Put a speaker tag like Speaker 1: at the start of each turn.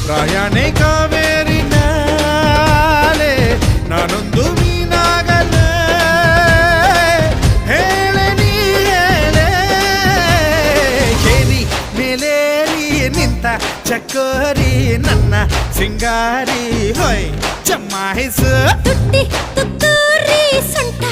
Speaker 1: ಪ್ರಾಯಣೆ ಕಾವೇರಿ ನಾಲೆ ನಾನೊಂದು ಮೀನಾಗಲೇ ಹೇಳೆ ನೀ ಹೇಳೆ ಕೇರಿ ಮೇಲೇರಿ ನಿಂತ ಚಕೋರಿ ನನ್ನ ಸಿಂಗಾರಿ ಹೊಯ್ ಚಮ್ಮಾಹಿಸು
Speaker 2: ತುಟ್ಟಿ ತುತ್ತೂರಿ ಸೊಂಟ